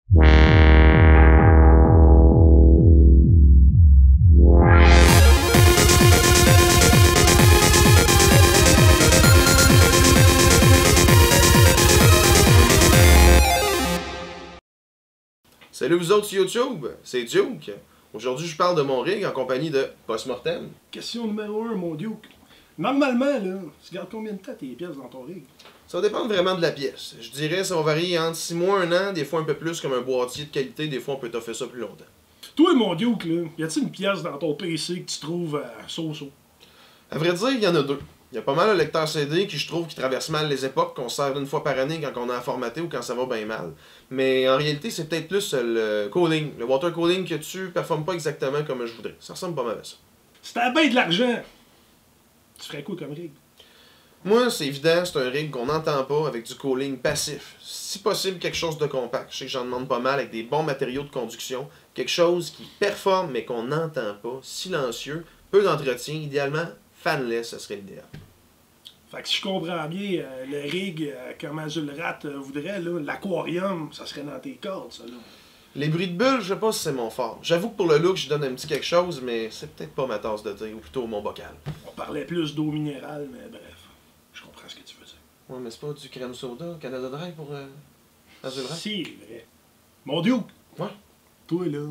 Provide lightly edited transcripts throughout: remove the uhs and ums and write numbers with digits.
Salut vous autres sur YouTube, c'est Duke. Aujourd'hui, je parle de mon rig en compagnie de Postmortem. Question numéro 1, mon Duke. Normalement, là, tu gardes combien de temps tes pièces dans ton rig? Ça va dépendre vraiment de la pièce. Je dirais ça va varier entre 6 mois, 1 an, des fois un peu plus comme un boîtier de qualité, des fois on peut t'offrir ça plus longtemps. Toi, mon Duke, là, y a-t-il une pièce dans ton PC que tu trouves so-so? À vrai dire, il y en a deux. Il y a pas mal de lecteurs CD qui je trouve qui traversent mal les époques, qu'on sert une fois par année quand on a à formater ou quand ça va bien mal. Mais en réalité, c'est peut-être plus le cooling. Le water cooling que tu performe pas exactement comme je voudrais. Ça ressemble pas mal à ça. Si t'as bien de l'argent, tu ferais quoi comme rig? Moi, c'est évident, c'est un rig qu'on n'entend pas avec du cooling passif. Si possible, quelque chose de compact. Je sais que j'en demande pas mal avec des bons matériaux de conduction. Quelque chose qui performe mais qu'on n'entend pas, silencieux, peu d'entretien, idéalement fanless, ça serait l'idéal. Fait que si je comprends bien, le rig, comme Azulrat voudrait, l'aquarium, ça serait dans tes cordes, ça, là. Les bruits de bulles, je sais pas si c'est mon fort. J'avoue que pour le look, je donne un petit quelque chose, mais c'est peut-être pas ma tasse de thé, ou plutôt mon bocal. On parlait plus d'eau minérale, mais bref, je comprends ce que tu veux dire. Ouais, mais c'est pas du crème soda, Canada Dry pour Azulrat? C'est vrai. Mon Duke! Ouais? Toi, là,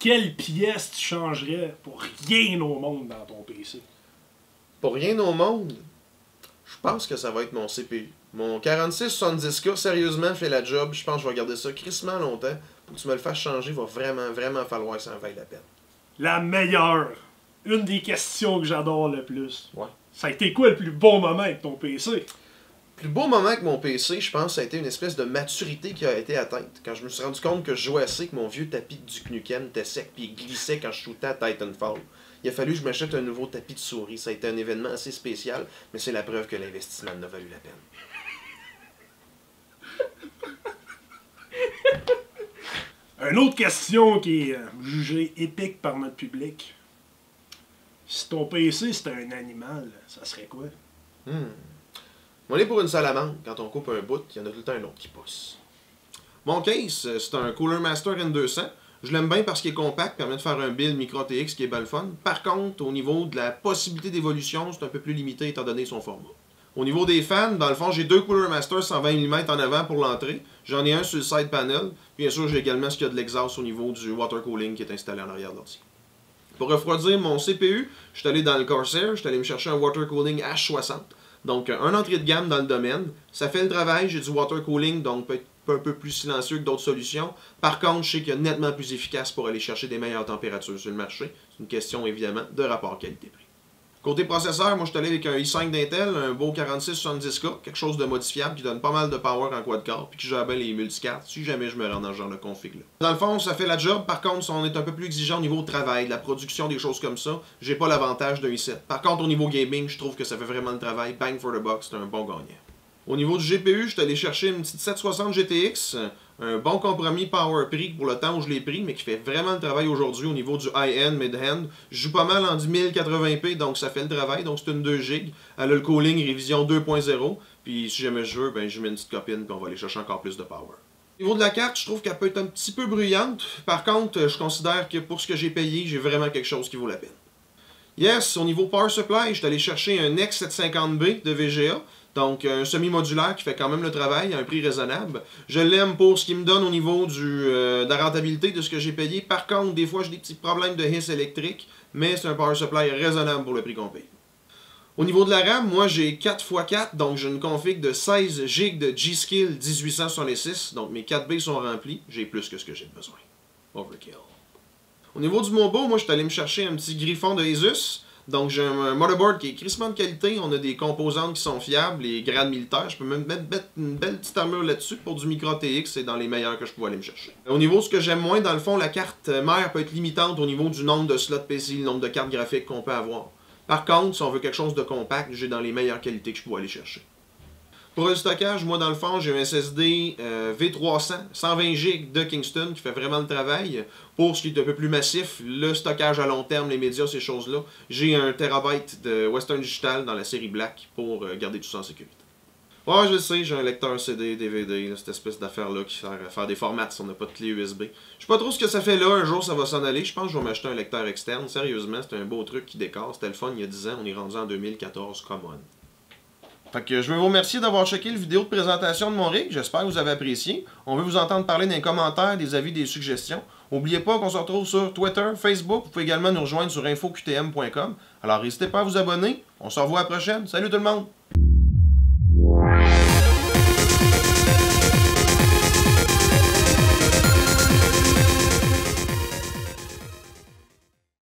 quelle pièce tu changerais pour rien au monde dans ton PC? Pour rien au monde, je pense que ça va être mon CPU. Mon 4670K, sérieusement, fait la job. Je pense que je vais garder ça crissement longtemps. Pour que tu me le fasses changer, il va vraiment falloir que ça en vaille la peine. La meilleure! Une des questions que j'adore le plus. Ouais. Ça a été quoi le plus bon moment avec ton PC? Le plus beau moment avec mon PC, je pense, ça a été une espèce de maturité qui a été atteinte. Quand je me suis rendu compte que je jouais assez, que mon vieux tapis de Duke Nukem était sec, puis il glissait quand je shootais à Titanfall. Il a fallu que je m'achète un nouveau tapis de souris. Ça a été un événement assez spécial, mais c'est la preuve que l'investissement en a valu la peine. Une autre question qui est jugée épique par notre public. Si ton PC c'était un animal, ça serait quoi? On est pour une salamandre. Quand on coupe un bout, il y en a tout le temps un autre qui pousse. Mon case, c'est un Cooler Master N200. Je l'aime bien parce qu'il est compact, permet de faire un build micro TX qui est bien le fun. Par contre, au niveau de la possibilité d'évolution, c'est un peu plus limité étant donné son format. Au niveau des fans, dans le fond, j'ai deux Cooler Master 120 mm en avant pour l'entrée. J'en ai un sur le side panel. Bien sûr, j'ai également ce qu'il y a de l'exhaust au niveau du water cooling qui est installé en arrière de l'ordi. Pour refroidir mon CPU, je suis allé dans le Corsair, je suis allé me chercher un water cooling H60. Donc, un entrée de gamme dans le domaine. Ça fait le travail, j'ai du water cooling, donc peut-être un peu plus silencieux que d'autres solutions. Par contre, je sais qu'il y a nettement plus efficace pour aller chercher des meilleures températures sur le marché. C'est une question, évidemment, de rapport qualité-prix. Côté processeur, moi je suis allé avec un i5 d'Intel, un beau 4670K, quelque chose de modifiable qui donne pas mal de power en quad-core, puis qui gère bien les multicartes si jamais je me rends dans ce genre de config-là. Dans le fond, ça fait la job. Par contre, si on est un peu plus exigeant au niveau du travail, de la production, des choses comme ça, j'ai pas l'avantage d'un i7. Par contre, au niveau gaming, je trouve que ça fait vraiment le travail. Bang for the buck, c'est un bon gagnant. Au niveau du GPU, je suis allé chercher une petite 760 GTX, un bon compromis power-prix pour le temps où je l'ai pris, mais qui fait vraiment le travail aujourd'hui au niveau du high-end, mid-end. Je joue pas mal en 1080p, donc ça fait le travail, donc c'est une 2 GB. Elle a le cooling révision 2.0, puis si jamais je veux, ben je mets une petite copine, puis on va aller chercher encore plus de power. Au niveau de la carte, je trouve qu'elle peut être un petit peu bruyante. Par contre, je considère que pour ce que j'ai payé, j'ai vraiment quelque chose qui vaut la peine. Yes, au niveau power supply, je suis allé chercher un X750B de VGA. Donc, un semi-modulaire qui fait quand même le travail à un prix raisonnable. Je l'aime pour ce qu'il me donne au niveau de la rentabilité de ce que j'ai payé. Par contre, des fois, j'ai des petits problèmes de hiss électrique, mais c'est un power supply raisonnable pour le prix qu'on paye. Au niveau de la RAM, moi j'ai 4x4, donc j'ai une config de 16 GB de G-Skill 1866. Donc mes 4B sont remplis, j'ai plus que ce que j'ai besoin. Overkill. Au niveau du mobile, moi je suis allé me chercher un petit griffon de Asus. Donc j'ai un motherboard qui est crissement de qualité, on a des composantes qui sont fiables, les grades militaires, je peux même mettre une belle petite armure là-dessus pour du micro TX, c'est dans les meilleurs que je pouvais aller me chercher. Au niveau de ce que j'aime moins, dans le fond, la carte mère peut être limitante au niveau du nombre de slots PC, le nombre de cartes graphiques qu'on peut avoir. Par contre, si on veut quelque chose de compact, j'ai dans les meilleures qualités que je peux aller chercher. Pour le stockage, moi dans le fond, j'ai un SSD V300, 120 GB de Kingston qui fait vraiment le travail. Pour ce qui est un peu plus massif, le stockage à long terme, les médias, ces choses-là, j'ai un TB de Western Digital dans la série Black pour garder tout ça en sécurité. Ouais, je le sais, j'ai un lecteur CD, DVD, là, cette espèce d'affaire-là qui sert à faire des formats si on n'a pas de clé USB. Je sais pas trop ce que ça fait là, un jour ça va s'en aller. Je pense que je vais m'acheter un lecteur externe. Sérieusement, c'est un beau truc qui décore. C'était le fun il y a 10 ans, on est rendu en 2014, come on. Fait que je veux vous remercier d'avoir checké le vidéo de présentation de mon rig. J'espère que vous avez apprécié. On veut vous entendre parler dans les commentaires, des avis, des suggestions. N'oubliez pas qu'on se retrouve sur Twitter, Facebook. Vous pouvez également nous rejoindre sur infoqtm.com. Alors n'hésitez pas à vous abonner. On se revoit à la prochaine. Salut tout le monde!